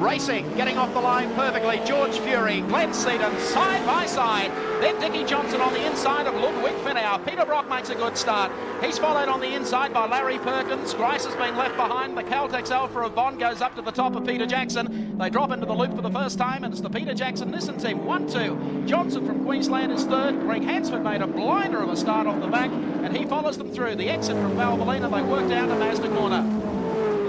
Racing, getting off the line perfectly. George Fury, Glenn Seaton, side by side. Then Dickie Johnson on the inside of Ludwig Finau. Peter Brock makes a good start. He's followed on the inside by Larry Perkins. Grice has been left behind. The Caltex Alpha of Bond goes up to the top of Peter Jackson. They drop into the loop for the first time, and it's the Peter Jackson Nissan team. 1-2. Johnson from Queensland is third. Greg Hansford made a blinder of a start off the back, and he follows them through. The exit from Valvoline, they work down to Mazda Corner.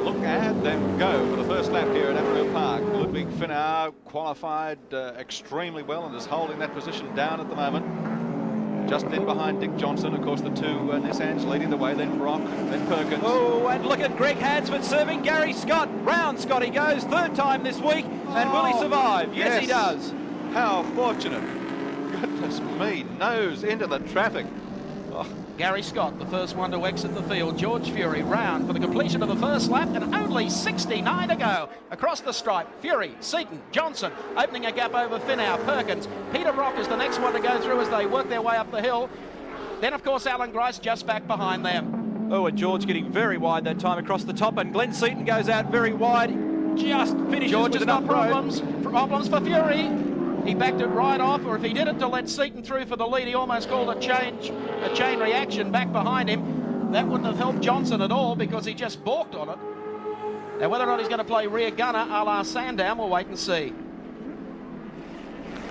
Look at them go for the first lap here at Amaroo Park. Ludwig Finau qualified extremely well and is holding that position down at the moment. Just in behind Dick Johnson, of course, the two Nissans leading the way, then Brock, then Perkins. Oh, and look at Greg Hansford serving Gary Scott. Round Scott he goes, third time this week, and will he survive? Yes, he does. How fortunate. Goodness me, nose into the traffic. Oh. Gary Scott, the first one to exit the field. George Fury round for the completion of the first lap, and only 69 to go. Across the stripe, Fury, Seaton, Johnson, opening a gap over Finau, Perkins. Peter Brock is the next one to go through as they work their way up the hill. Then, of course, Alan Grice just back behind them. Oh, and George getting very wide that time across the top, and Glenn Seaton goes out very wide. Just finishes George with has got enough problems for Fury. He backed it right off, or if he did it to let Seaton through for the lead, he almost called a chain reaction back behind him. That wouldn't have helped Johnson at all because he just balked on it. Now, whether or not he's going to play rear gunner a la Sandown, we'll wait and see.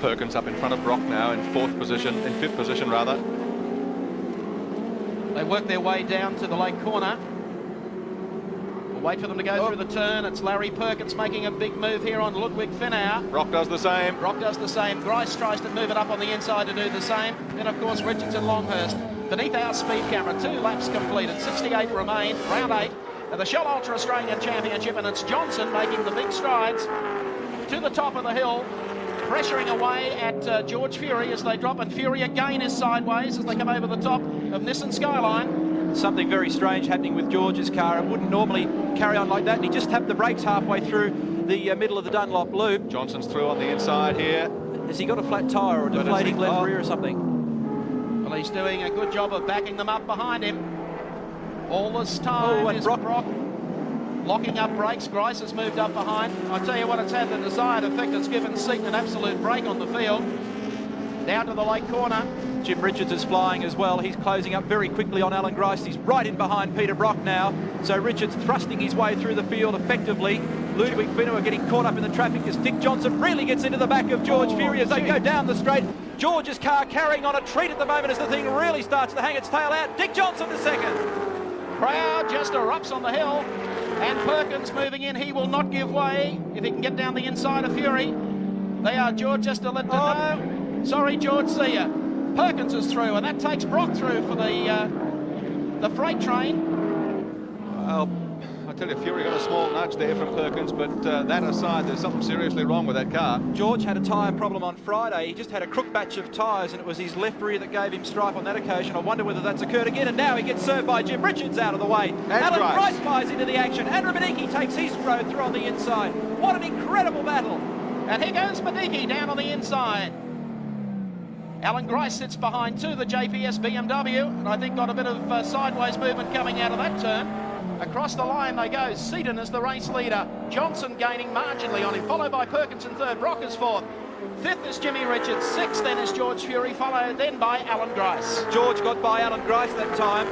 Perkins up in front of Brock now in fifth position rather. They work their way down to the lake corner. Wait for them to go through the turn. It's Larry Perkins making a big move here on Ludwig Finau. Brock does the same. Brock does the same. Grice tries to move it up on the inside to do the same. Then, of course, Richardson Longhurst. Beneath our speed camera, 2 laps completed. 68 remain, round 8 of the Shell Ultra Australian Championship, and it's Johnson making the big strides to the top of the hill, pressuring away at George Fury as they drop, and Fury again is sideways as they come over the top of Nissan Skyline. Something very strange happening with George's car. It wouldn't normally carry on like that, and he just tapped the brakes halfway through the middle of the Dunlop loop. Johnson's through on the inside here. Has he got a flat tyre or a deflating left rear or something? Well, he's doing a good job of backing them up behind him. All this time is Brock locking up brakes. Grice has moved up behind. I tell you what, it's had the desired effect. It's given Seaton an absolute break on the field. Down to the lake corner. Jim Richards is flying as well. He's closing up very quickly on Alan Grice. He's right in behind Peter Brock now. So Richards thrusting his way through the field effectively. Ludwig Finau getting caught up in the traffic as Dick Johnson really gets into the back of George Fury as they go down the straight. George's car carrying on a treat at the moment as the thing really starts to hang its tail out. Dick Johnson the second. Crowd just erupts on the hill, and Perkins moving in. He will not give way if he can get down the inside of Fury. They are George just to let them know. Sorry, George, see ya. Perkins is through, and that takes Brock through for the freight train. Well, I tell you, Fury got a small nudge there from Perkins, but that aside, there's something seriously wrong with that car. George had a tyre problem on Friday. He just had a crook batch of tyres, and it was his left rear that gave him stripe on that occasion. I wonder whether that's occurred again, and now he gets served by Jim Richards out of the way. Alan Grice flies into the action, and Miedecke takes his road through on the inside. What an incredible battle. And here goes Miedecke down on the inside. Alan Grice sits behind too, the JPS BMW, and I think got a bit of sideways movement coming out of that turn. Across the line they go. Seaton is the race leader. Johnson gaining marginally on him, followed by Perkins in third. Brock is fourth. Fifth is Jimmy Richards. Sixth then is George Fury, followed then by Alan Grice. George got by Alan Grice that time.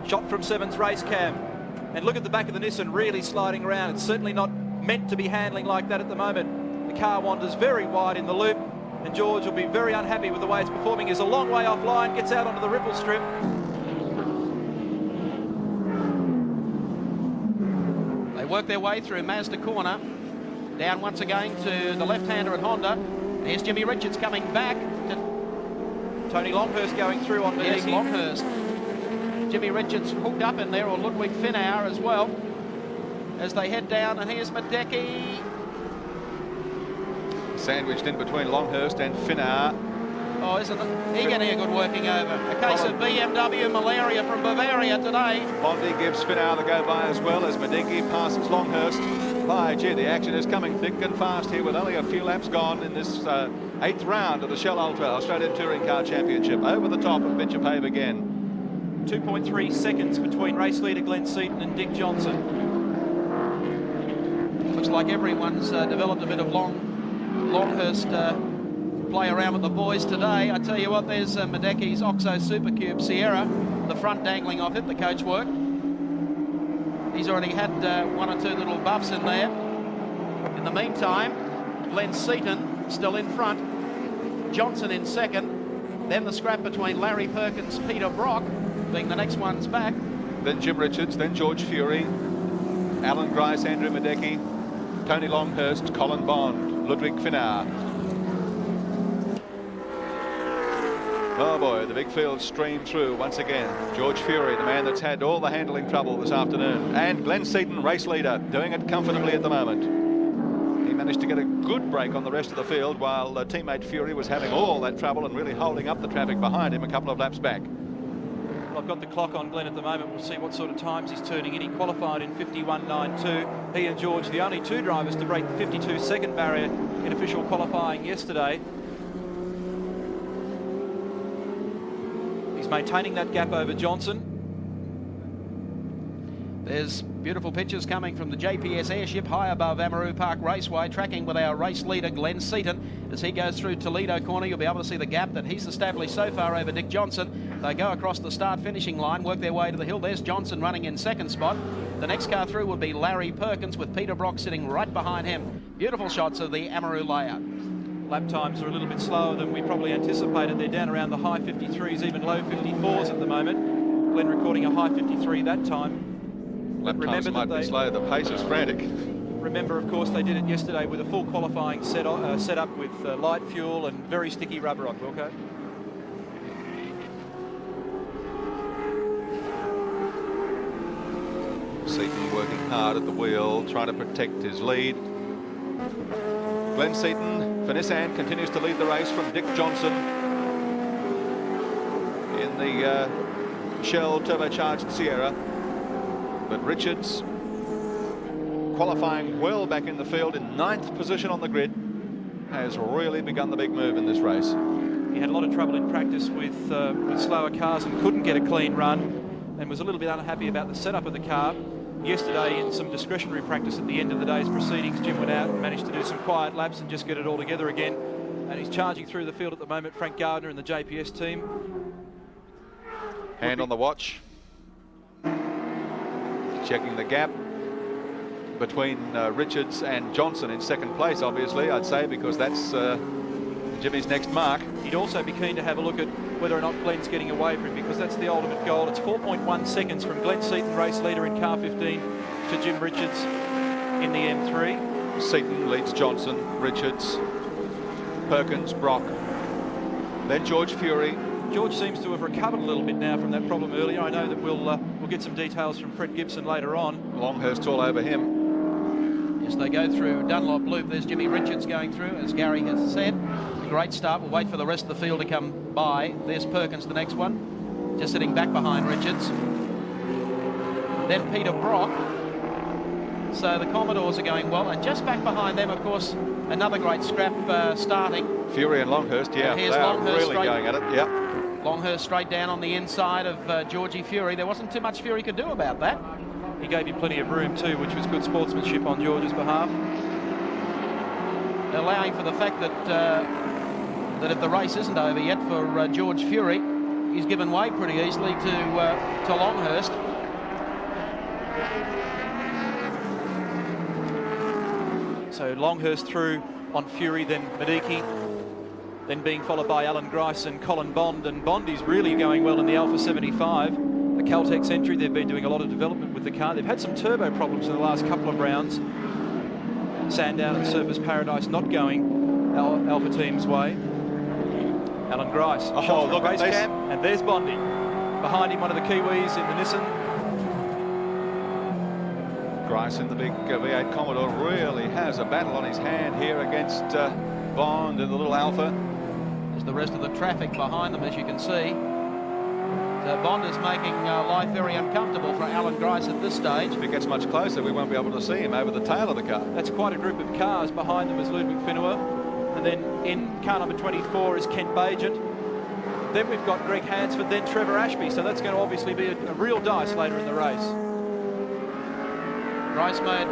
Shot from Seven's race cam. And look at the back of the Nissan really sliding around. It's certainly not meant to be handling like that at the moment. The car wanders very wide in the loop, and George will be very unhappy with the way it's performing. He's a long way offline, gets out onto the ripple strip. They work their way through Mazda corner. Down once again to the left-hander at Honda. There's Jimmy Richards coming back. Tony Longhurst going through on Miedecke. Yes, Longhurst. Jimmy Richards hooked up in there, or Ludwig Finau as well, as they head down. And here's Miedecke. Sandwiched in between Longhurst and Finau. Oh, isn't it? He getting a good working over. A case of BMW malaria from Bavaria today. Bondi gives Finau the go-by as well as Miedecke passes Longhurst. By gee, the action is coming thick and fast here with only a few laps gone in this 8th round of the Shell Ultra Australian Touring Car Championship. Over the top of Venture Pave again. 2.3 seconds between race leader Glenn Seaton and Dick Johnson. looks like everyone's developed a bit of Longhurst play around with the boys today. I tell you what, there's Miedecke's Oxo Supercube Sierra, the front dangling off it, the coach work. He's already had one or two little buffs in there. In the meantime, Glenn Seaton still in front, Johnson in second, then the scrap between Larry Perkins, Peter Brock being the next ones back. Then Jim Richards, then George Fury, Alan Grice, Andrew Miedecke, Tony Longhurst, Colin Bond, Ludwig Finauer. Oh boy, the big field streamed through once again. George Fury, the man that's had all the handling trouble this afternoon. And Glenn Seaton, race leader, doing it comfortably at the moment. He managed to get a good break on the rest of the field while teammate Fury was having all that trouble and really holding up the traffic behind him a couple of laps back. Well, I've got the clock on Glenn at the moment. We'll see what sort of times he's turning in. He qualified in 51.92. He and George, the only two drivers to break the 52-second barrier in official qualifying yesterday. He's maintaining that gap over Johnson. There's beautiful pictures coming from the JPS airship high above Amaroo Park Raceway, tracking with our race leader Glenn Seaton. As he goes through Toledo Corner, you'll be able to see the gap that he's established so far over Dick Johnson. They go across the start-finishing line, work their way to the hill. There's Johnson running in second spot. The next car through would be Larry Perkins, with Peter Brock sitting right behind him. Beautiful shots of the Amaroo layout. Lap times are a little bit slower than we probably anticipated. They're down around the high 53s, even low 54s at the moment. Glenn recording a high 53 that time. Lap times might be slow, the pace is frantic. Remember, of course, they did it yesterday with a full qualifying setup with light fuel and very sticky rubber on Wilco. Seaton working hard at the wheel, trying to protect his lead. Glenn Seaton for Nissan continues to lead the race from Dick Johnson in the Shell turbocharged Sierra. But Richards qualifying well back in the field in 9th position on the grid, has really begun the big move in this race. He had a lot of trouble in practice with slower cars and couldn't get a clean run, and was a little bit unhappy about the setup of the car. Yesterday, in some discretionary practice at the end of the day's proceedings, Jim went out and managed to do some quiet laps and just get it all together again. And he's charging through the field at the moment, Frank Gardner and the JPS team. Hand on the watch. Checking the gap between Richards and Johnson in second place, obviously, I'd say, because that's Jimmy's next mark. He'd also be keen to have a look at whether or not Glenn's getting away from him, because that's the ultimate goal. It's 4.1 seconds from Glenn Seaton, race leader in car 15, to Jim Richards in the M3. Seaton leads Johnson, Richards, Perkins, Brock, then George Fury. George seems to have recovered a little bit now from that problem earlier. I know that we'll get some details from Fred Gibson later on. Longhurst all over him. As they go through Dunlop Loop, there's Jimmy Richards going through, as Gary has said. A great start. We'll wait for the rest of the field to come by. There's Perkins, the next one, just sitting back behind Richards. Then Peter Brock. So the Commodores are going well, and just back behind them, of course, another great scrap starting. Fury and Longhurst, yeah, they are really going at it, yeah. Longhurst straight down on the inside of Georgie Fury. There wasn't too much Fury could do about that. He gave him plenty of room too, which was good sportsmanship on George's behalf. Allowing for the fact that that if the race isn't over yet for George Fury, he's given way pretty easily to Longhurst. So Longhurst through on Fury, then Miedecke, then being followed by Alan Grice and Colin Bond. And Bond is really going well in the Alpha 75. The Caltex entry, they've been doing a lot of development with the car. They've had some turbo problems in the last couple of rounds. Sandown and Surfers Paradise not going Alpha Team's way. Alan Grice. Oh, look at this. And there's Bondy. Behind him, one of the Kiwis in the Nissan. Grice in the big V8 Commodore really has a battle on his hand here against Bond in the little Alpha. There's the rest of the traffic behind them, as you can see. So Bond is making life very uncomfortable for Alan Grice at this stage. If he gets much closer, we won't be able to see him over the tail of the car. That's quite a group of cars. Behind them is Ludwig Finauer. And then in car number 24 is Kent Bagent. Then we've got Greg Hansford, then Trevor Ashby. So that's going to obviously be a real dice later in the race. Grice made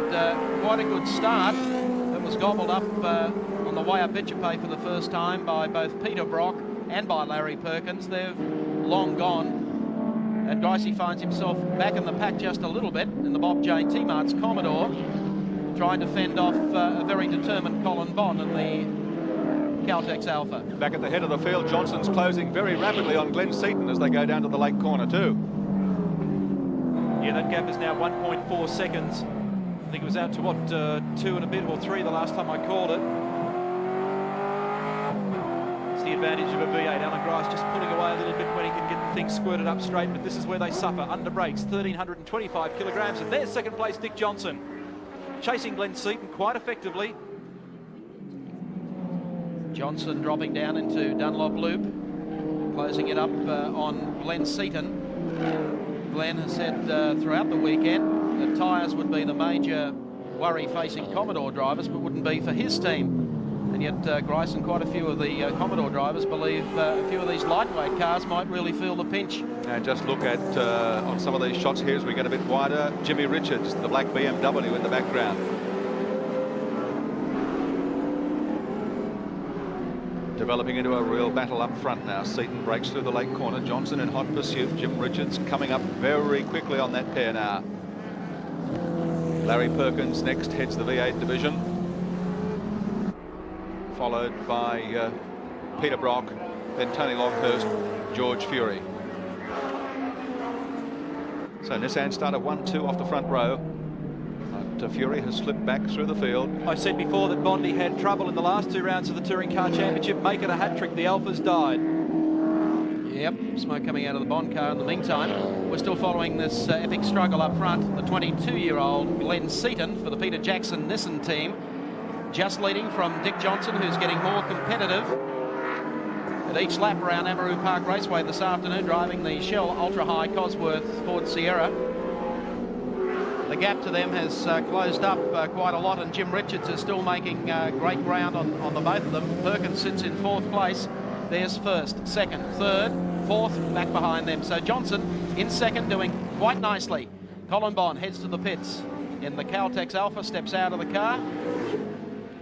quite a good start. It was gobbled up on the way up Miedecke for the first time by both Peter Brock and by Larry Perkins. They've long gone, and Gricey finds himself back in the pack just a little bit in the Bob J. T-Mart's Commodore, trying to fend off a very determined Colin Bond in the Caltex Alpha. Back at the head of the field, Johnson's closing very rapidly on Glenn Seaton as they go down to the lake corner too. Yeah, that gap is now 1.4 seconds. I think it was out to, what, 2 and a bit or 3 the last time I called it. It's the advantage of a V8. Alan Grice just pulling away a little bit when he can get the thing squirted up straight, but this is where they suffer. Under brakes, 1,325 kilograms, and there's second place Dick Johnson. Chasing Glenn Seaton quite effectively. Johnson dropping down into Dunlop Loop, closing it up on Glenn Seaton. Glenn has said throughout the weekend that tyres would be the major worry facing Commodore drivers, but wouldn't be for his team. And yet Grice and quite a few of the Commodore drivers believe a few of these lightweight cars might really feel the pinch. And just look at, on some of these shots here as we get a bit wider, Jimmy Richards, the black BMW in the background. Developing into a real battle up front now. Seaton breaks through the lake corner. Johnson in hot pursuit. Jim Richards coming up very quickly on that pair now. Larry Perkins next heads the V8 division, followed by Peter Brock, then Tony Longhurst, George Fury. So Nissan started 1-2 off the front row. Fury has slipped back through the field. I said before that Bondi had trouble in the last 2 rounds of the Touring Car Championship. Make it a hat-trick. The Alphas died. Yep, smoke coming out of the Bond car in the meantime. We're still following this epic struggle up front. The 22-year-old Glenn Seaton for the Peter Jackson Nissan team, just leading from Dick Johnson, who's getting more competitive at each lap around Amaroo Park Raceway this afternoon, driving the Shell Ultra High Cosworth Ford Sierra. The gap to them has closed up quite a lot, and Jim Richards is still making great ground on the both of them. Perkins sits in 4th place. There's 1st, 2nd, 3rd, 4th, back behind them. So Johnson in 2nd, doing quite nicely. Colin Bond heads to the pits in the Caltex Alpha, steps out of the car.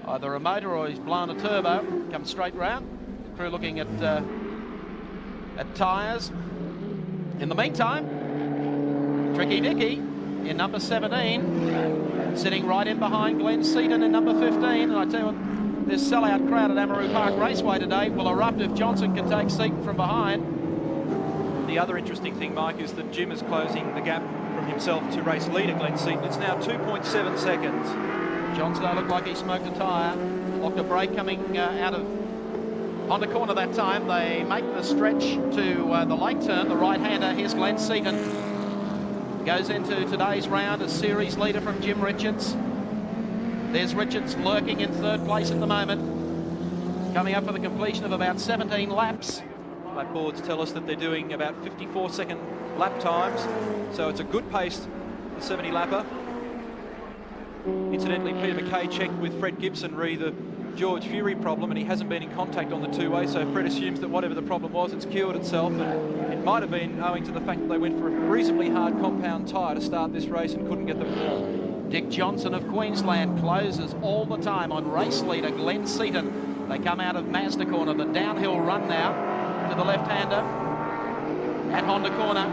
Either a motor or he's blown a turbo, comes straight round. The crew looking at tyres. In the meantime, Tricky Dicky in number 17, sitting right in behind Glenn Seaton in number 15. And I tell you what, this sellout crowd at Amaroo Park Raceway today will erupt if Johnson can take Seaton from behind. The other interesting thing, Mike, is that Jim is closing the gap from himself to race leader Glenn Seaton. It's now 2.7 seconds. Johnson looked like he smoked a tyre, locked a brake coming out of Honda corner that time. They make the stretch to the lake turn, the right-hander. Here's Glenn Seaton. Goes into today's round as series leader from Jim Richards. There's Richards lurking in 3rd place at the moment, coming up for the completion of about 17 laps. Lap boards tell us that they're doing about 54-second lap times, so it's a good pace, the 70-lapper. Incidentally, Peter McKay checked with Fred Gibson re the George Fury problem, and he hasn't been in contact on the two-way, so Fred assumes that whatever the problem was, it's cured itself, and it might have been owing to the fact that they went for a reasonably hard compound tyre to start this race and couldn't get them warm. Dick Johnson of Queensland closes all the time on race leader Glenn Seaton. They come out of Mazda corner, the downhill run now to the left-hander at Honda corner.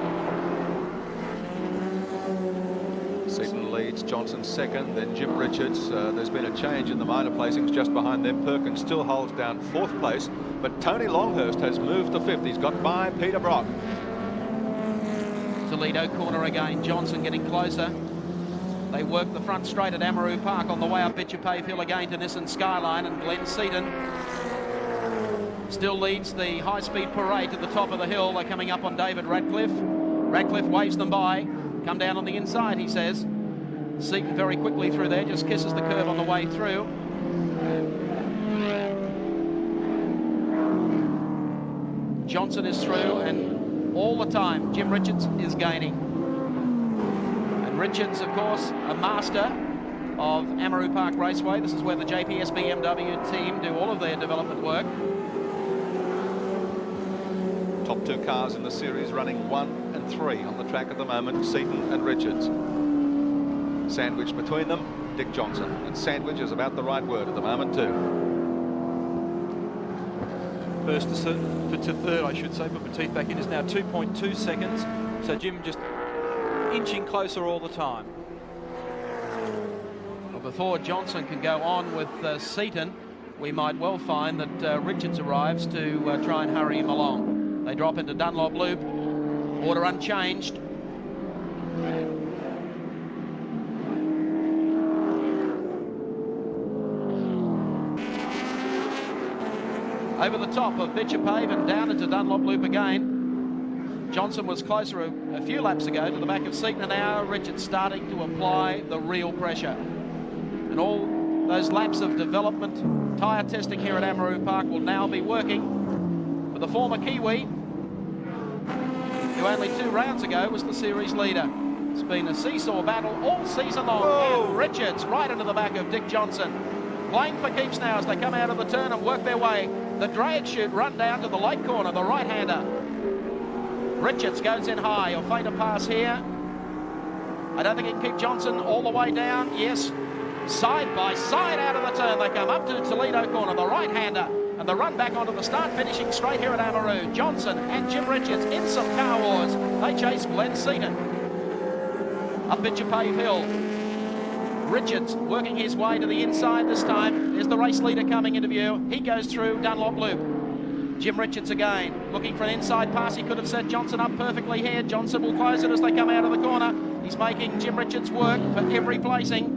Seaton leads, Johnson 2nd, then Jim Richards. There's been a change in the minor placings just behind them. Perkins still holds down 4th place, but Tony Longhurst has moved to 5th. He's got by Peter Brock. Toledo corner again, Johnson getting closer. They work the front straight at Amaroo Park on the way up Miedecke Hill again to Nissan Skyline, and Glenn Seaton still leads the high-speed parade to the top of the hill. They're coming up on David Radcliffe. Radcliffe waves them by. Come down on the inside, he says. Seaton very quickly through there, just kisses the curb on the way through. Johnson is through, and all the time Jim Richards is gaining. And Richards, of course, a master of Amaroo Park Raceway. This is where the JPS BMW team do all of their development work. Top 2 cars in the series running 1 and 3 on the track at the moment, Seaton and Richards. Sandwiched between them, Dick Johnson. And sandwich is about the right word at the moment too. First to third, I should say, put my teeth back in, is now 2.2 seconds. So Jim just inching closer all the time. Well, before Johnson can go on with Seaton, we might well find that Richards arrives to try and hurry him along. They drop into Dunlop Loop, order unchanged. Over the top of Miedecke and down into Dunlop Loop again. Johnson was closer a few laps ago to the back of Seaton, and now Richards starting to apply the real pressure. And all those laps of development, tyre testing here at Amaroo Park will now be working for the former Kiwi, who only 2 rounds ago was the series leader. It's been a seesaw battle all season long. Whoa. And Richards right into the back of Dick Johnson. Playing for keeps now as they come out of the turn and work their way. The drag chute run down to the late corner, the right-hander. Richards goes in high. He'll feint a pass here. I don't think he can keep Johnson all the way down. Yes, side by side out of the turn. They come up to Toledo corner, the right-hander. And the run back onto the start, finishing straight here at Amaroo. Johnson and Jim Richards in some car wars. They chase Glenn Seaton up Miedecke Hill. Richards working his way to the inside this time. There's the race leader coming into view. He goes through Dunlop Loop. Jim Richards again, looking for an inside pass. He could have set Johnson up perfectly here. Johnson will close it as they come out of the corner. He's making Jim Richards work for every placing.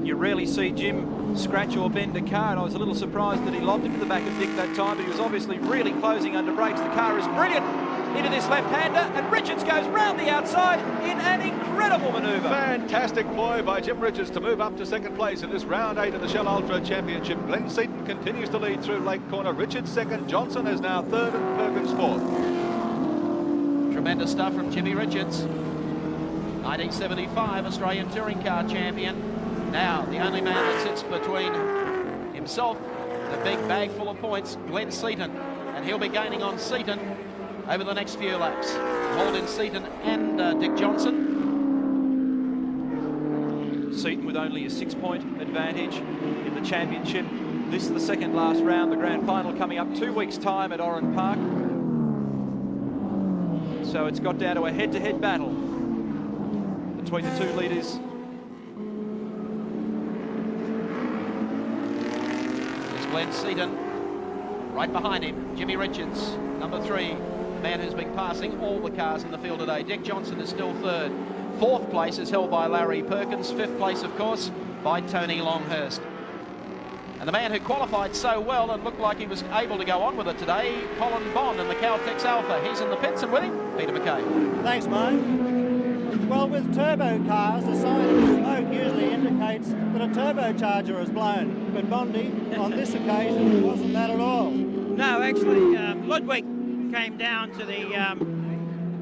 You rarely see Jim scratch or bend a car, and I was a little surprised that he lobbed it to the back of Dick that time, but he was obviously really closing under brakes. The car is brilliant into this left-hander, and Richards goes round the outside in an incredible manoeuvre. Fantastic ploy by Jim Richards to move up to second place in this round 8 of the Shell Ultra Championship. Glenn Seaton continues to lead through late corner. Richards second, Johnson is now third, and Perkins fourth. Tremendous stuff from Jimmy Richards. 1975 Australian Touring Car Champion. Now the only man that sits between himself and a big bag full of points, Glenn Seaton, and he'll be gaining on Seaton over the next few laps. Hold in Seaton and Dick Johnson. Seaton with only a 6-point advantage in the championship. This is the second last round, the grand final coming up 2 weeks' time at Amaroo Park. So it's got down to a head-to-head battle between the 2 leaders. There's Glenn Seaton. Right behind him, Jimmy Richards, number 3. The man who's been passing all the cars in the field today. Dick Johnson is still third. 4th place is held by Larry Perkins. 5th place, of course, by Tony Longhurst. And the man who qualified so well and looked like he was able to go on with it today, Colin Bond in the Caltex Alpha. He's in the pits, and with him, Peter Miedecke. Thanks, Mike. Well, with turbo cars, the sign of smoke usually indicates that a turbocharger is blown. But Bondi, on this occasion, it wasn't that at all. No, actually, Ludwig came down to the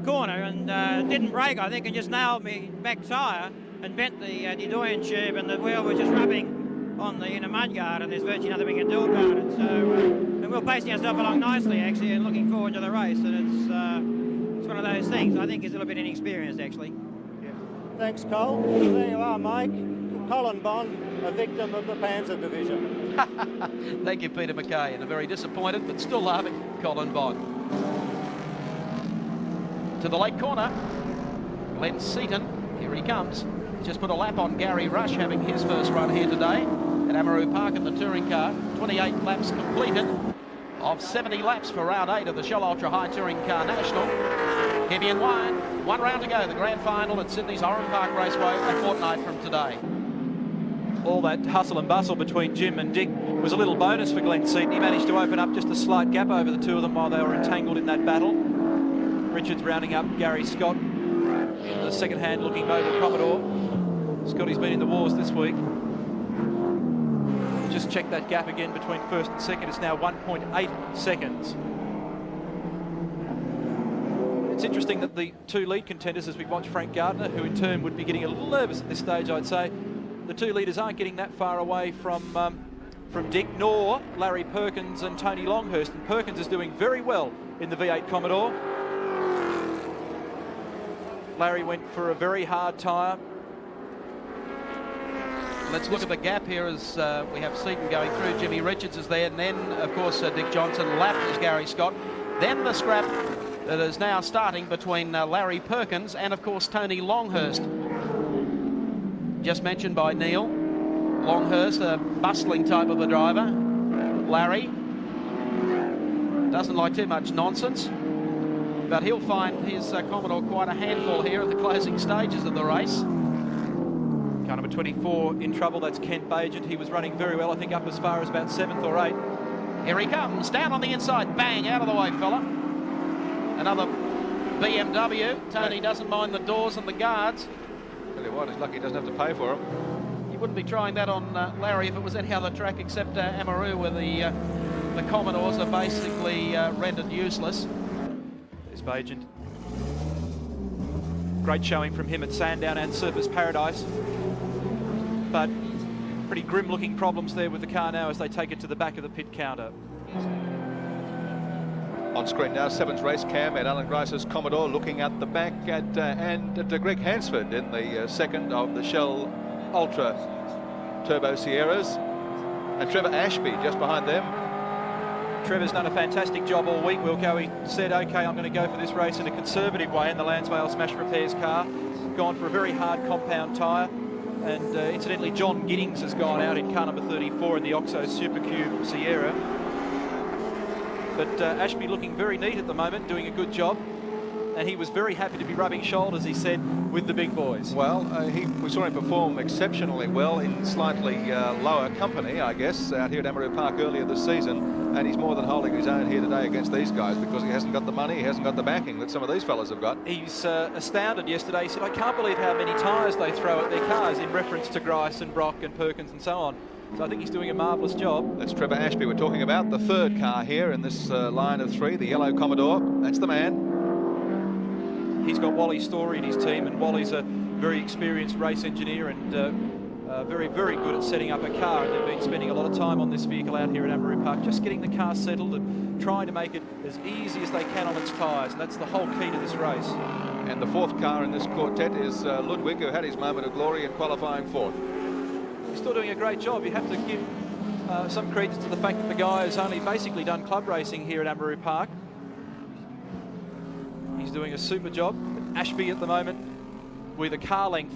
corner and didn't brake, I think, and just nailed me back tyre and bent the Didoyan tube, and the wheel was just rubbing on the inner mudguard, and there's virtually nothing we can do about it. So, and we're pacing ourselves along nicely, actually, and looking forward to the race. And it's one of those things. I think he's a little bit inexperienced, actually. Yeah. Thanks, Cole. There you are, Mike. Colin Bond, a victim of the Panzer Division. Thank you, Peter Miedecke, and a very disappointed but still laughing Colin Bond. To the late corner, Glenn Seaton, here he comes. Just put a lap on Gary Rush, having his first run here today at Amaroo Park in the touring car. 28 laps completed of 70 laps for round 8 of the Shell Ultra High Touring Car National. Heavy and wide, 1 round to go, the grand final at Sydney's Amaroo Park Raceway a fortnight from today. All that hustle and bustle between Jim and Dick was a little bonus for Glenn Seaton. He managed to open up just a slight gap over the 2 of them while they were entangled in that battle. Richards rounding up Gary Scott in the second-hand looking mobile Commodore. Scotty's been in the wars this week. Just check that gap again between first and second. It's now 1.8 seconds. It's interesting that the 2 lead contenders, as we watch Frank Gardner, who in turn would be getting a little nervous at this stage, I'd say, the 2 leaders aren't getting that far away from Dick, nor Larry Perkins and Tony Longhurst. And Perkins is doing very well in the V8 Commodore. Larry went for a very hard tyre, Let's look at the gap here as we have Seaton going through. Jimmy Richards is there, and then, of course, Dick Johnson lapped as Gary Scott. Then the scrap that is now starting between Larry Perkins and, of course, Tony Longhurst. Just mentioned by Neil. Longhurst, a bustling type of a driver. Larry doesn't like too much nonsense, but he'll find his Commodore quite a handful here at the closing stages of the race. Car number 24 in trouble, that's Kent Bagent. He was running very well, I think up as far as about 7th or 8th. Here he comes, down on the inside, bang, out of the way, fella. Another BMW. Tony doesn't mind the doors and the guards. Tell you what, he's lucky he doesn't have to pay for them. You wouldn't be trying that on Larry if it was any other track except Amaroo, where the Commodores are basically rendered useless. There's Bagent. Great showing from him at Sandown and Surfers Paradise. But pretty grim looking problems there with the car now as they take it to the back of the pit counter. On screen now, 7's race cam at Alan Grice's Commodore, looking at the back at Greg Hansford in the second of the Shell Ultra Turbo Sierras, and Trevor Ashby just behind them. Trevor's done a fantastic job all week, Wilco. He said, okay, I'm going to go for this race in a conservative way in the Lansvale Smash Repairs car. Gone for a very hard compound tyre. And incidentally, John Giddings has gone out in car number 34 in the Oxo Super Cube Sierra. But Ashby looking very neat at the moment, doing a good job. And he was very happy to be rubbing shoulders, he said, with the big boys. Well, we saw him perform exceptionally well in slightly lower company, I guess, out here at Amaroo Park earlier this season. And he's more than holding his own here today against these guys, because he hasn't got the money, he hasn't got the backing that some of these fellas have got. He's astounded yesterday. He said, I can't believe how many tyres they throw at their cars, in reference to Grice and Brock and Perkins and so on. So I think he's doing a marvellous job. That's Trevor Ashby we're talking about, the third car here in this line of 3, the yellow Commodore. That's the man. He's got Wally Story in his team, and Wally's a very experienced race engineer and very, very good at setting up a car. And they've been spending a lot of time on this vehicle out here at Amaroo Park, just getting the car settled and trying to make it as easy as they can on its tyres. And that's the whole key to this race. And the fourth car in this quartet is Ludwig, who had his moment of glory in qualifying 4th. He's still doing a great job. You have to give some credit to the fact that the guy has only basically done club racing here at Amaroo Park. He's doing a super job. Ashby at the moment with a car length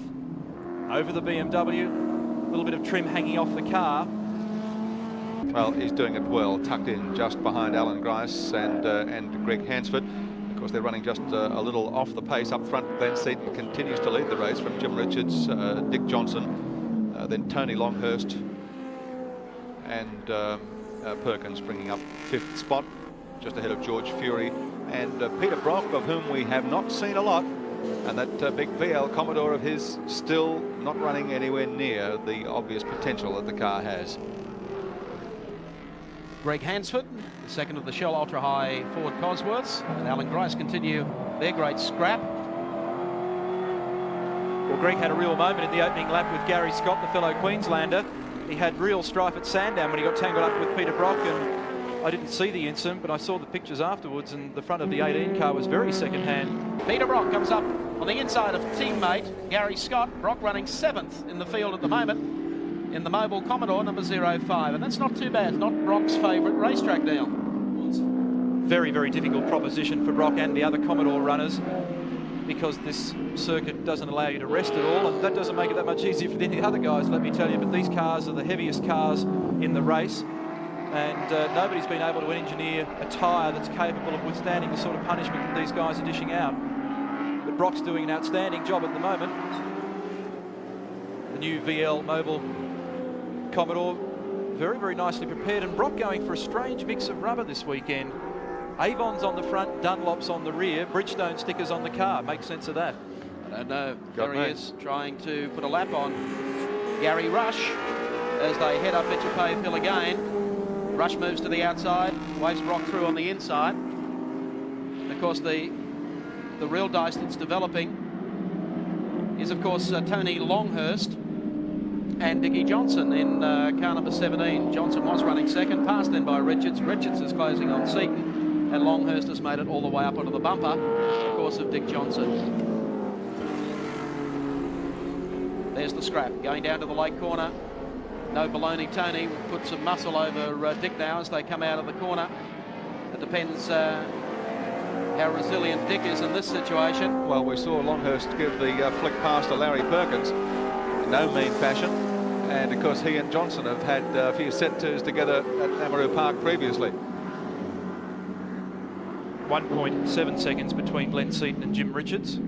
over the BMW. A little bit of trim hanging off the car. Well, he's doing it well, tucked in just behind Alan Grice and Greg Hansford. Of course, they're running just a little off the pace up front. Glenn Seaton continues to lead the race from Jim Richards, Dick Johnson, then Tony Longhurst, and Perkins bringing up 5th spot, just ahead of George Fury and Peter Brock, of whom we have not seen a lot. And that big VL Commodore of his still not running anywhere near the obvious potential that the car has. Greg Hansford, the second of the Shell Ultra High Ford Cosworths, and Alan Grice continue their great scrap. Well, Greg had a real moment in the opening lap with Gary Scott, the fellow Queenslander. He had real strife at Sandown when he got tangled up with Peter Brock, and I didn't see the incident, but I saw the pictures afterwards, and the front of the 18 car was very second-hand. Peter Brock comes up on the inside of teammate Gary Scott. Brock running 7th in the field at the moment in the mobile Commodore number 05, and that's not too bad. Not Brock's favourite racetrack deal. Very, very difficult proposition for Brock and the other Commodore runners, because this circuit doesn't allow you to rest at all, and that doesn't make it that much easier for the other guys, let me tell you. But these cars are the heaviest cars in the race, and nobody's been able to engineer a tyre that's capable of withstanding the sort of punishment that these guys are dishing out. But Brock's doing an outstanding job at the moment. The new VL Mobile Commodore, very, very nicely prepared, and Brock going for a strange mix of rubber this weekend. Avon's on the front, Dunlop's on the rear, Bridgestone stickers on the car. Make sense of that. I don't know. There he is, trying to put a lap on Gary Rush as they head up Etchepave Hill again. Rush moves to the outside, waves Brock through on the inside. And of course, the real dice that's developing is, of course, Tony Longhurst and Dickie Johnson in car number 17. Johnson was running second, passed then by Richards. Richards is closing on Seaton, and Longhurst has made it all the way up onto the bumper, of course, of Dick Johnson. There's the scrap going down to the late corner. No baloney Tony will put some muscle over Dick now as they come out of the corner. It depends how resilient Dick is in this situation. Well, we saw Longhurst give the flick pass to Larry Perkins in no mean fashion. And of course, he and Johnson have had a few set twos together at Amaroo Park previously. 1.7 seconds between Glenn Seaton and Jim Richards.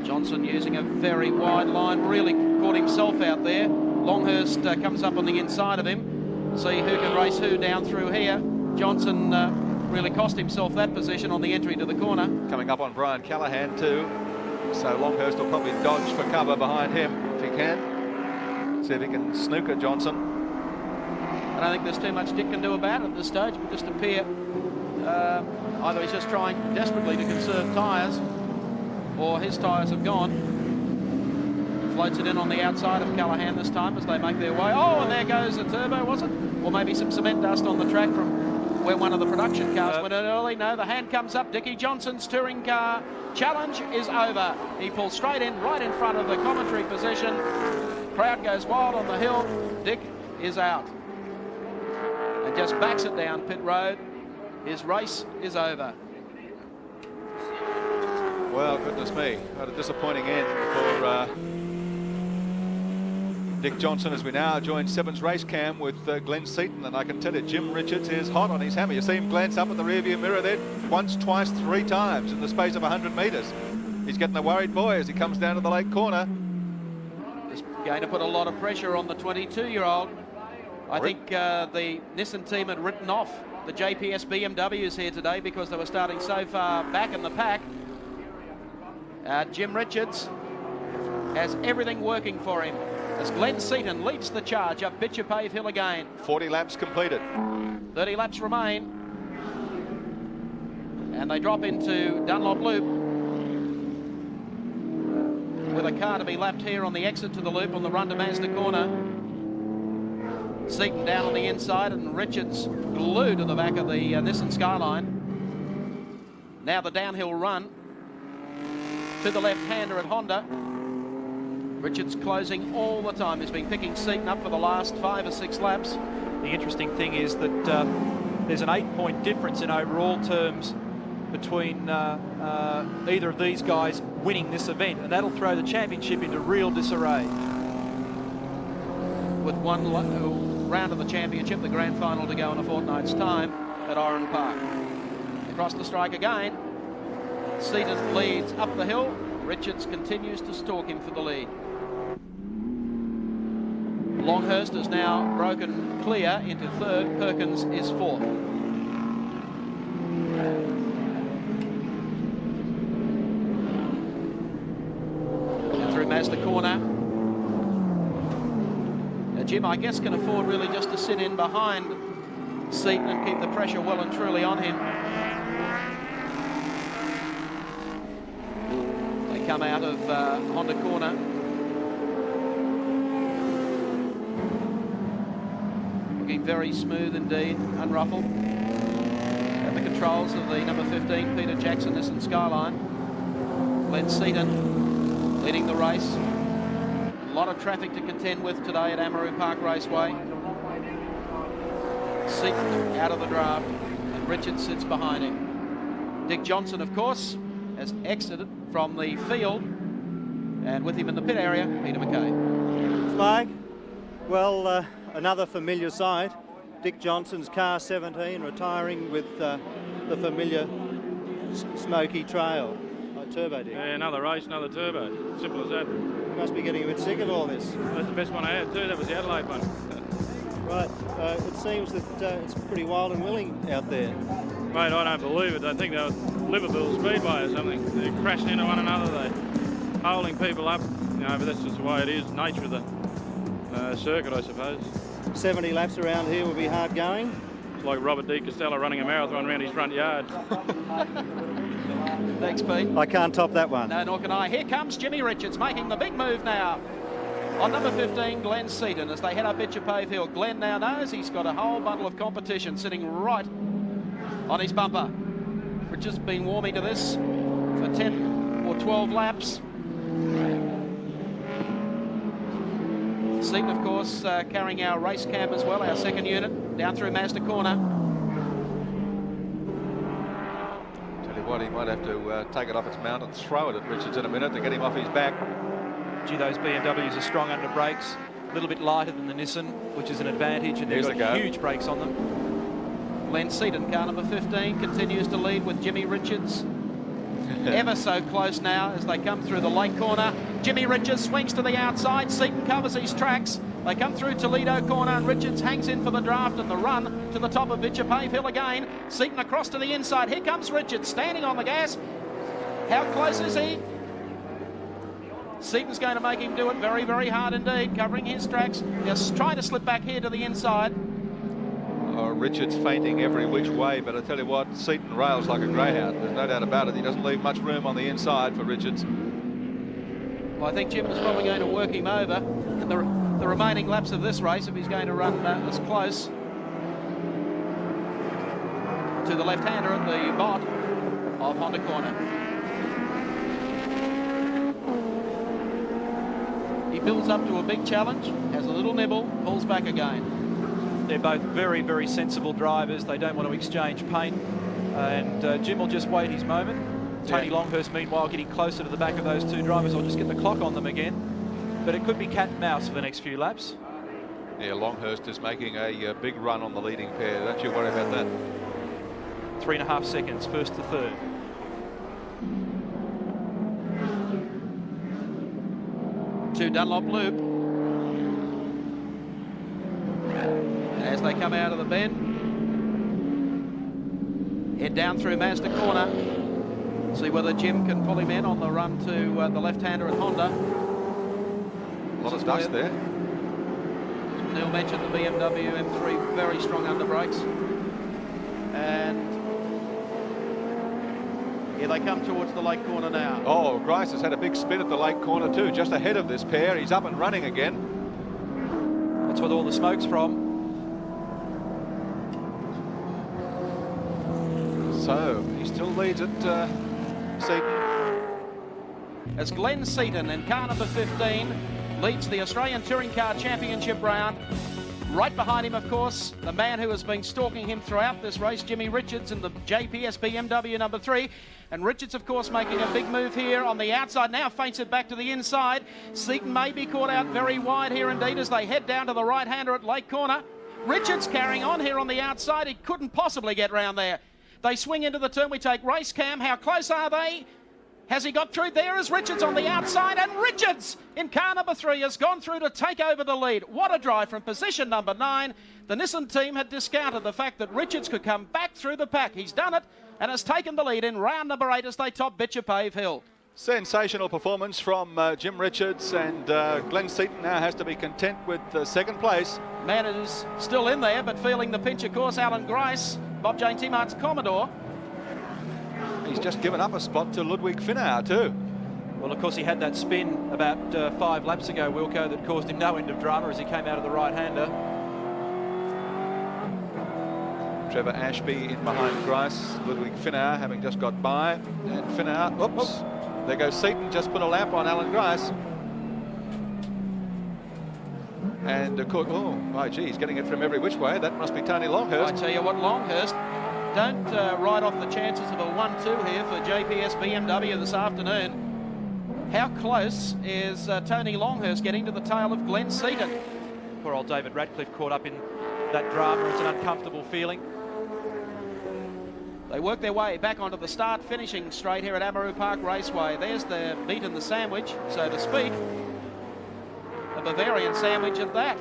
Johnson using a very wide line, really caught himself out there. Longhurst comes up on the inside of him. See who can race who down through here. Johnson really cost himself that position on the entry to the corner. Coming up on Brian Callahan too. So Longhurst will probably dodge for cover behind him if he can. See if he can snooker Johnson. I don't think there's too much Dick can do about it at this stage. It would just appear either he's just trying desperately to conserve tyres, or his tyres have gone. Floats it in on the outside of Callahan this time as they make their way. Oh, and there goes a turbo, was it? Or maybe some cement dust on the track from where one of the production cars went in early. No, the hand comes up. Dickie Johnson's touring car challenge is over. He pulls straight in, right in front of the commentary position. Crowd goes wild on the hill. Dick is out and just backs it down pit road. His race is over. Well, goodness me, what a disappointing end for Dick Johnson as we now join Sevens race cam with Glenn Seaton. And I can tell you, Jim Richards is hot on his hammer. You see him glance up at the rearview mirror there once, twice, 3 times in the space of 100 metres. He's getting a worried boy as he comes down to the late corner. It's going to put a lot of pressure on the 22-year-old. I think the Nissan team had written off the JPS BMWs here today because they were starting so far back in the pack. Jim Richards has everything working for him as Glenn Seaton leads the charge up Bitcher Pave Hill again. 40 laps completed. 30 laps remain. And they drop into Dunlop Loop with a car to be lapped here on the exit to the loop on the run to Mazda corner. Seaton down on the inside and Richards glued to the back of the Nissan Skyline. Now the downhill run to the left-hander at Honda. Richards closing all the time. He's been picking Seaton up for the last 5 or 6 laps. The interesting thing is that there's an 8-point difference in overall terms between either of these guys winning this event, and that'll throw the championship into real disarray. With one round of the championship, the grand final to go in a fortnight's time at Amaroo Park. Across the strike again. Seaton leads up the hill. Richards continues to stalk him for the lead. Longhurst is now broken clear into 3rd. Perkins is 4th. And through Mazda corner. Now Jim, I guess, can afford really just to sit in behind Seaton and keep the pressure well and truly on him. They come out of Honda corner. Looking very smooth indeed, unruffled. At the controls of the number 15, Peter Jackson, Nissan Skyline. Glenn Seaton leading the race. A lot of traffic to contend with today at Amaroo Park Raceway. Seaton out of the draft, and Richards sits behind him. Dick Johnson, of course, has exited from the field, and with him in the pit area, Peter Miedecke. Mike, well, another familiar sight. Dick Johnson's car 17 retiring with the familiar smoky trail. Turbo, Dick. Yeah, another race, another turbo. Simple as that. You must be getting a bit sick of all this. That's the best one I had too. That was the Adelaide one. Right, it seems that it's pretty wild and willing out there. Mate, I don't believe it. I think they were Liverpool Speedway or something. They're crashing into one another. They're holding people up. You know, but that's just the way it is. Nature of the circuit, I suppose. 70 laps around here will be hard going. It's like Robert D. Costello running a marathon around his front yard. Thanks, Pete. I can't top that one. No, nor can I. Here comes Jimmy Richards making the big move now. On number 15, Glenn Seaton, as they head up Bitcher Pave Hill. Glenn now knows he's got a whole bundle of competition sitting right on his bumper. Richards been warming to this for 10 or for 12 laps. Seaton, of course, carrying our race cam as well, our second unit, down through Mazda corner. Tell you what, he might have to take it off its mount and throw it at Richards in a minute to get him off his back. Gee, those BMWs are strong under brakes. A little bit lighter than the Nissan, which is an advantage, and they've got huge brakes on them. Glenn Seaton, car number 15, continues to lead with Jimmy Richards. Ever so close now as they come through the lake corner. Jimmy Richards swings to the outside. Seaton covers his tracks. They come through Toledo corner and Richards hangs in for the draft and the run to the top of Bitcher Pave Hill again. Seaton across to the inside. Here comes Richards standing on the gas. How close is he? Seaton's going to make him do it very, very hard indeed, covering his tracks. Just trying to slip back here to the inside. Oh, Richards fainting every which way, but I tell you what, Seaton rails like a greyhound. There's no doubt about it. He doesn't leave much room on the inside for Richards. Well, I think Jim is probably going to work him over in the remaining laps of this race if he's going to run as close to the left-hander at the bot of Honda corner. He builds up to a big challenge, has a little nibble, pulls back again. They're both very, very sensible drivers. They don't want to exchange paint. And Jim will just wait his moment. Tony Longhurst, meanwhile, getting closer to the back of those two drivers. I'll just get the clock on them again. But it could be cat and mouse for the next few laps. Yeah, Longhurst is making a big run on the leading pair. Don't you worry about that. 3.5 seconds, first to third. To Dunlop Loop. As they come out of the bend, head down through Mazda corner. See whether Jim can pull him in on the run to the left-hander at Honda. A lot of dust there. Neil mentioned the BMW M3, very strong under brakes. And here they come towards the lake corner now. Oh, Grice has had a big spin at the lake corner too, just ahead of this pair. He's up and running again. That's where all the smoke's from. So he still leads at Seaton. As Glenn Seaton in car number 15 leads the Australian Touring Car Championship round. Right behind him, of course, the man who has been stalking him throughout this race, Jimmy Richards in the JPS BMW number 3. And Richards, of course, making a big move here on the outside. Now feints it back to the inside. Seaton may be caught out very wide here indeed as they head down to the right-hander at Lake Corner. Richards carrying on here on the outside. He couldn't possibly get round there. They swing into the turn. We take race cam. How close are they? Has he got through? There is Richards on the outside, and Richards in car number 3 has gone through to take over the lead. What a drive from position number 9. The Nissan team had discounted the fact that Richards could come back through the pack. He's done it and has taken the lead in round number 8 as they top Bitcher Pave Hill. Sensational performance from Jim Richards, and Glenn Seaton now has to be content with second place. Man is still in there, but feeling the pinch, of course, Alan Grice, Bob Jane Timart's Commodore. He's just given up a spot to Ludwig Finauer too. Well, of course, he had that spin about 5 laps ago, Wilco, that caused him no end of drama as he came out of the right-hander. Trevor Ashby in behind Grice. Ludwig Finauer having just got by. And Finauer, oops, there goes Seaton, just put a lamp on Alan Grice. And Cook, oh, my gee, he's getting it from every which way. That must be Tony Longhurst. I tell you what, Longhurst, don't write off the chances of a 1-2 here for JPS BMW this afternoon. How close is Tony Longhurst getting to the tail of Glenn Seaton? Poor old David Radcliffe caught up in that drama. It's an uncomfortable feeling. They work their way back onto the start finishing straight here at Amaroo Park Raceway. There's the meat in the sandwich, so to speak. A Bavarian sandwich at that.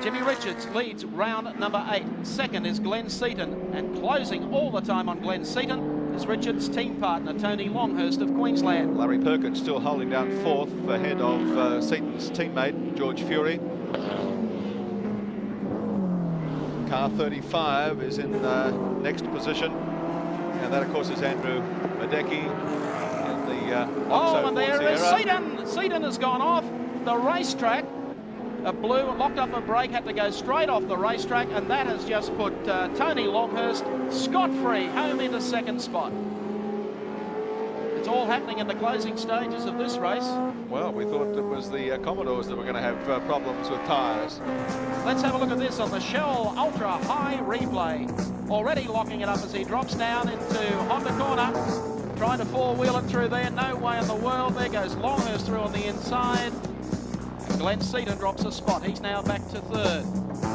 Jimmy Richards leads round number 8. Second is Glenn Seaton, and closing all the time on Glenn Seaton is Richards' team partner, Tony Longhurst of Queensland. Larry Perkins still holding down 4th ahead of Seaton's teammate, George Fury. Car 35 is in next position. And that, of course, is Andrew Miedecke in the oh, and there is Sierra. Seaton. Seaton has gone off the racetrack. A blue locked up a brake, had to go straight off the racetrack, and that has just put Tony Longhurst scot-free home into second spot. It's all happening in the closing stages of this race. Well, we thought it was the Commodores that were going to have problems with tyres. Let's have a look at this on the Shell Ultra High replay. Already locking it up as he drops down into Honda corner. Trying to four-wheel it through there. No way in the world. There goes Longhurst through on the inside. Glenn Seaton drops a spot. He's now back to third.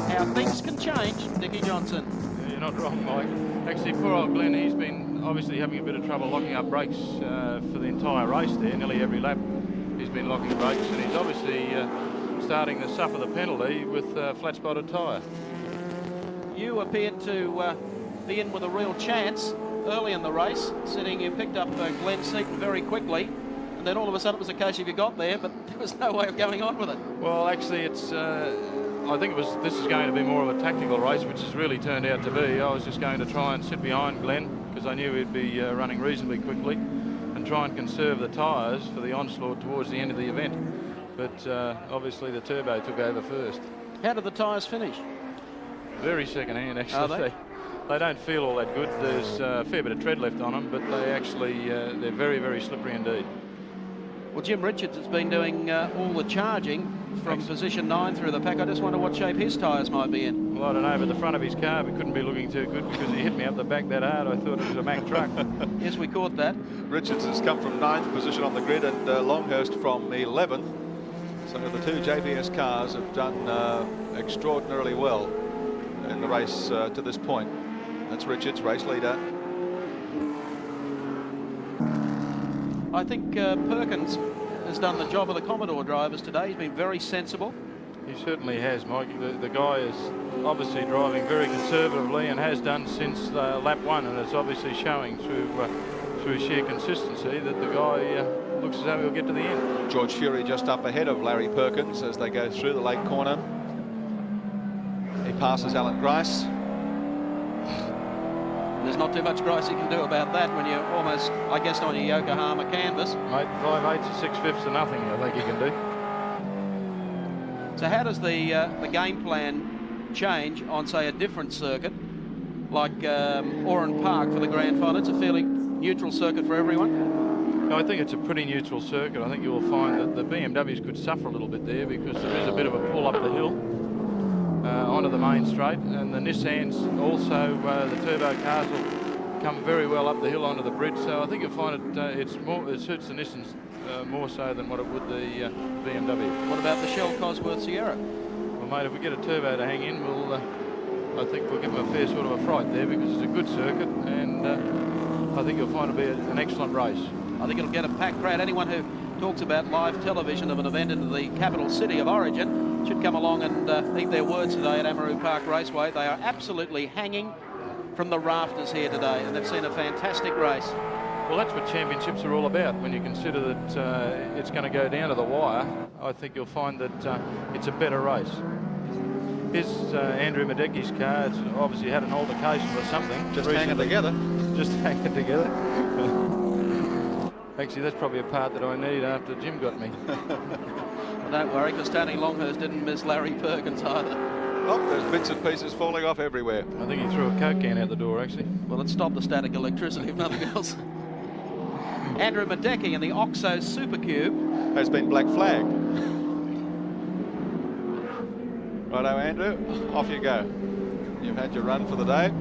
How things can change, Dickie Johnson. Yeah, you're not wrong, Mike. Actually, poor old Glenn, he's been obviously having a bit of trouble locking up brakes for the entire race there. Nearly every lap he's been locking brakes, and he's obviously starting to suffer the penalty with flat-spotted tyre. You appeared to be in with a real chance early in the race. You picked up Glenn Seaton very quickly. And then all of a sudden it was a case of you got there, but there was no way of going on with it. Well, actually, it's. I think this is going to be more of a tactical race, which has really turned out to be. I was just going to try and sit behind Glenn because I knew he'd be running reasonably quickly, and try and conserve the tyres for the onslaught towards the end of the event. But obviously the turbo took over first. How did the tyres finish? Very second-hand, actually. They don't feel all that good. There's a fair bit of tread left on them, but they actually they're very, very slippery indeed. Well, Jim Richards has been doing all the charging from position 9 through the pack. I just wonder what shape his tyres might be in. Well, I don't know, but the front of his car couldn't be looking too good because he hit me up the back that hard. I thought it was a Mack truck. Yes, we caught that. Richards has come from 9th position on the grid, and Longhurst from 11th. So the two JPS cars have done extraordinarily well in the race to this point. That's Richards, race leader. I think Perkins has done the job of the Commodore drivers today. He's been very sensible. He certainly has, Mike. The guy is obviously driving very conservatively and has done since lap 1, and it's obviously showing through sheer consistency that the guy looks as though he'll get to the end. George Fury just up ahead of Larry Perkins as they go through the late corner. He passes Alan Grice. There's not too much Grice you can do about that when you're almost, I guess, on your Yokohama canvas. Mate, 5/8 to 6/5 to nothing, I think you can do. So how does the game plan change on, say, a different circuit, like Amaroo Park for the grand final? It's a fairly neutral circuit for everyone. I think it's a pretty neutral circuit. I think you will find that the BMWs could suffer a little bit there because there is a bit of a pull up the hill onto the main straight, and the Nissans also, the turbo cars will come very well up the hill onto the bridge. So I think you'll find it suits the Nissans more so than what it would the BMW. What about the Shell Cosworth Sierra? Well, mate, if we get a turbo to hang in, I think we'll give them a fair sort of a fright there because it's a good circuit, and I think you'll find it'll be an excellent race. I think it'll get a packed crowd. Anyone who talks about live television of an event in the capital city of origin should come along and eat their words today at Amaroo Park Raceway. They are absolutely hanging from the rafters here today, and they've seen a fantastic race. Well, that's what championships are all about. When you consider that it's going to go down to the wire, I think you'll find that it's a better race. Here's Andrew Miedecke's car. It's obviously had an altercation or something. Just hanging together. Just hanging together. Actually, that's probably a part that I need after Jim got me. Don't worry, because Tony Longhurst didn't miss Larry Perkins either. Oh, there's bits and pieces falling off everywhere. I think he threw a Coke can out the door, actually. Well, it stopped the static electricity, if nothing else. Andrew Miedecke in the Oxo Supercube. Has been black flagged. Righto, Andrew, off you go. You've had your run for the day.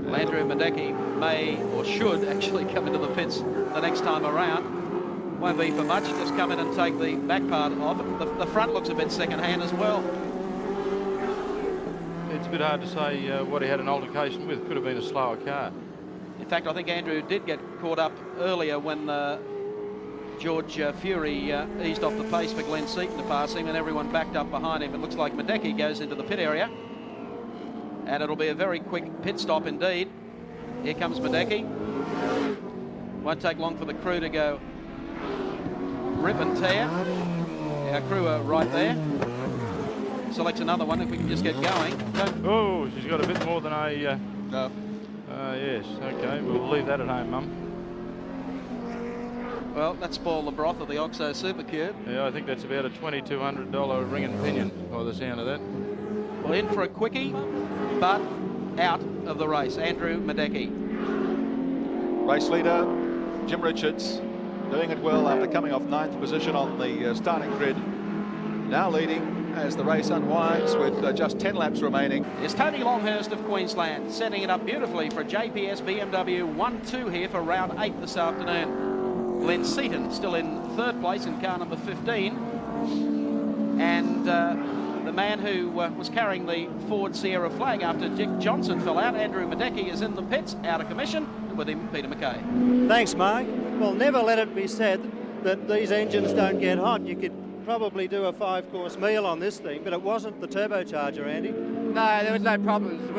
Well, Andrew Miedecke may or should actually come into the pits the next time around. Won't be for much, just come in and take the back part off it. The front looks a bit second-hand as well. It's a bit hard to say what he had an altercation with. Could have been a slower car. In fact, I think Andrew did get caught up earlier when George Fury eased off the pace for Glenn Seaton to pass him, and everyone backed up behind him. It looks like Miedecke goes into the pit area, and it'll be a very quick pit stop indeed. Here comes Miedecke. Won't take long for the crew to go rip and tear. Our crew are right there. Selects another one if we can just get going. Oh, she's got a bit more than a... No. Yes, okay, we'll leave that at home, Mum. Well, that spoiled the broth of the Oxo Supercube. Yeah, I think that's about a $2,200 ring and pinion by the sound of that. Well, in for a quickie, but out of the race. Andrew Miedecke. Race leader, Jim Richards doing it well after coming off 9th position on the starting grid. Now leading as the race unwinds with just 10 laps remaining. Is Tony Longhurst of Queensland, setting it up beautifully for JPS BMW 1-2 here for round 8 this afternoon. Glenn Seaton still in 3rd place in car number 15. And the man who was carrying the Ford Sierra flag after Dick Johnson fell out, Andrew Miedecke, is in the pits, out of commission, and with him, Peter McKay. Thanks, Mark. Well, never let it be said that these engines don't get hot. You could probably do a 5-course meal on this thing, but it wasn't the turbocharger, Andy. No, there was no problems.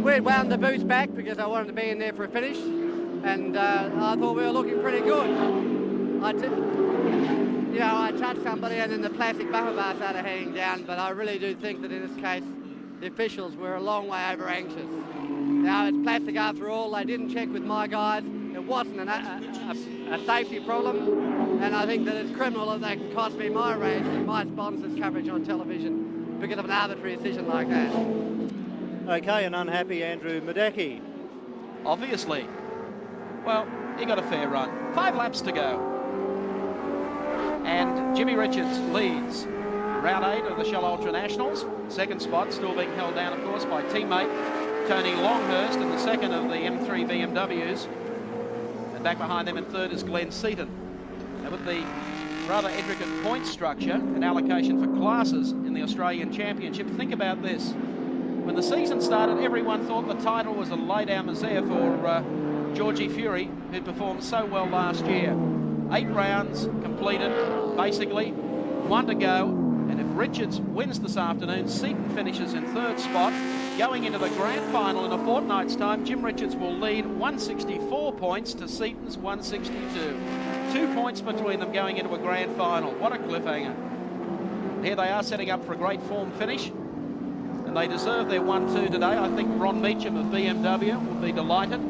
We had wound the boost back because I wanted to be in there for a finish, and I thought we were looking pretty good. I touched somebody and then the plastic buffer bar started hanging down, but I really do think that in this case the officials were a long way over anxious. Now, it's plastic after all. They didn't check with my guys. It wasn't a safety problem, and I think that it's criminal that they can cost me my race and my sponsors coverage on television because of an arbitrary decision like that. Okay, an unhappy Andrew Miedecke. Obviously. Well, he got a fair run. 5 laps to go. And Jimmy Richards leads round 8 of the Shell Ultra Nationals. 2nd spot still being held down, of course, by teammate Tony Longhurst in the 2nd of the M3 BMWs. And back behind them in 3rd is Glenn Seaton. And with the rather intricate point structure and allocation for classes in the Australian Championship, think about this. When the season started, everyone thought the title was a lay-down misère for Georgie Fury, who performed so well last year. 8 rounds completed, basically, 1 to go, and if Richards wins this afternoon, Seaton finishes in 3rd spot. Going into the grand final in a fortnight's time, Jim Richards will lead 164 points to Seaton's 162. 2 points between them going into a grand final. What a cliffhanger. Here they are setting up for a great form finish, and they deserve their 1-2 today. I think Ron Meacham of BMW will be delighted.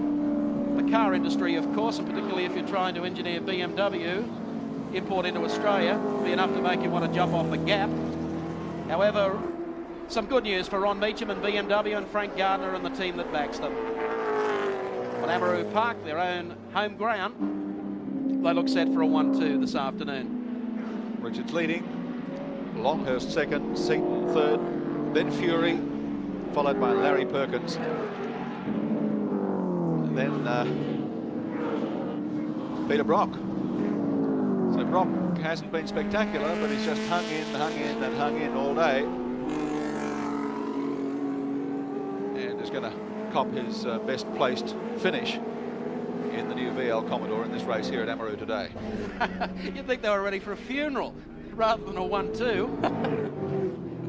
The car industry, of course, and particularly if you're trying to engineer BMW, import into Australia, will be enough to make you want to jump off the gap. However, some good news for Ron Meacham and BMW and Frank Gardner and the team that backs them. On Amaroo Park, their own home ground, they look set for a 1-2 this afternoon. Richards leading, Longhurst 2nd, Seaton 3rd, then Fury, followed by Larry Perkins. And then Peter Brock. So Brock hasn't been spectacular, but he's just hung in all day. And is going to cop his best placed finish in the new VL Commodore in this race here at Amaroo today. You'd think they were ready for a funeral rather than a 1-2.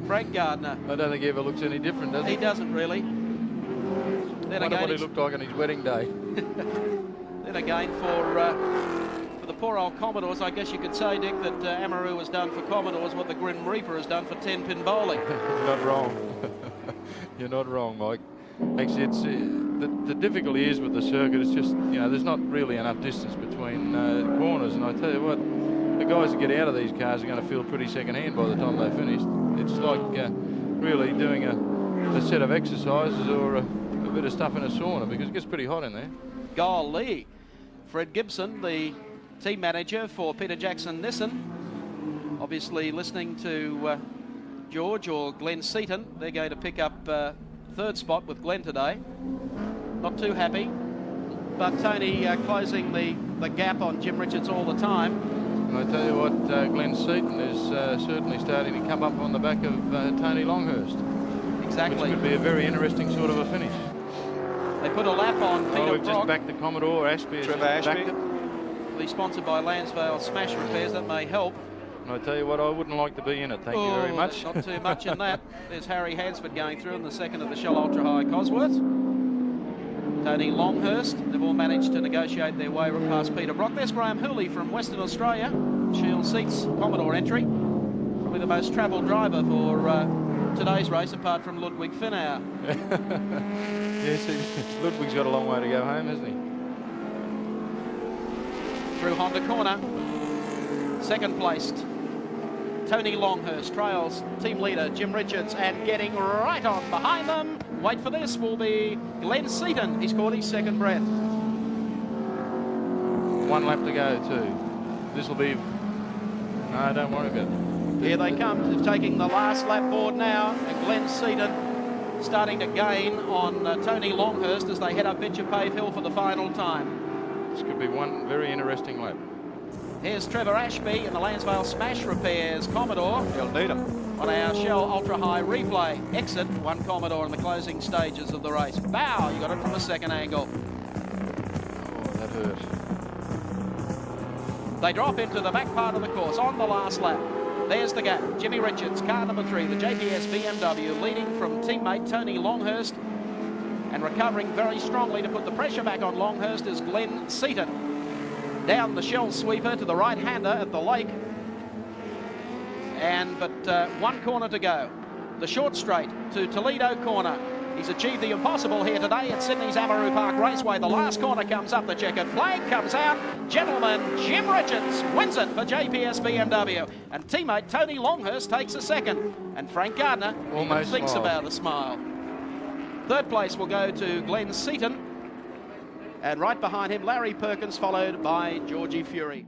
Frank Gardner. I don't think he ever looks any different, does he? He doesn't really. Then I wonder again, what he looked like on his wedding day. then again, for the poor old Commodores, I guess you could say, Dick, that Amaroo has done for Commodores what the Grim Reaper has done for 10-pin bowling. You're not wrong. You're not wrong, Mike. Actually, it's the difficulty is with the circuit. It's just, you know, there's not really enough distance between corners, and I tell you what, the guys that get out of these cars are going to feel pretty second-hand by the time they're finished. It's like really doing a set of exercises or a bit of stuff in a sauna, because it gets pretty hot in there. Golly. Fred Gibson, the team manager for Peter Jackson Nissan, obviously listening to George or Glenn Seaton. They're going to pick up 3rd spot with Glenn today. Not too happy, but Tony closing the gap on Jim Richards all the time. And I tell you what, Glenn Seaton is certainly starting to come up on the back of Tony Longhurst. Exactly. Which could be a very interesting sort of a finish. They put a lap on Peter We've Brock. just backed the Commodore. Ashby has Trevor just Ashby. backed it. Be sponsored by Lansvale Smash Repairs. That may help. And I tell you what, I wouldn't like to be in it. Thank you very much. Not too much in that. There's Harry Hansford going through in the 2nd of the Shell Ultra High Cosworth. Tony Longhurst. They've all managed to negotiate their way past Peter Brock. There's Graham Hooley from Western Australia. Shield Seats Commodore entry. Probably the most travelled driver for today's race, apart from Ludwig Finau. Yes, Ludwig's got a long way to go home, hasn't he? Through Honda Corner. 2nd placed Tony Longhurst trails team leader Jim Richards, and getting right on behind them, wait for this, will be Glenn Seaton. He's caught his 2nd breath. one lap to go too. This will be... No, don't worry about it. Here they come, taking the last lap board now, and Glenn Seaton starting to gain on Tony Longhurst as they head up Bitchapave Hill for the final time. This could be one very interesting lap. Here's Trevor Ashby in the Lansvale Smash Repairs Commodore. He'll need them. On our Shell Ultra High replay. Exit, one Commodore in the closing stages of the race. Bow, you got it from the second angle. Oh, that hurt. They drop into the back part of the course on the last lap. There's the gap. Jimmy Richards, car number 3, the JPS BMW, leading from teammate Tony Longhurst, and recovering very strongly to put the pressure back on Longhurst is Glenn Seaton. Down the Shell sweeper to the right-hander at the lake. But one corner to go. The short straight to Toledo corner. He's achieved the impossible here today at Sydney's Amaroo Park Raceway. The last corner comes up, the checkered flag comes out. Gentleman Jim Richards wins it for JPS BMW. And teammate Tony Longhurst takes a second. And Frank Gardner even thinks about a smile. Third place will go to Glenn Seaton. And right behind him, Larry Perkins, followed by Georgie Fury.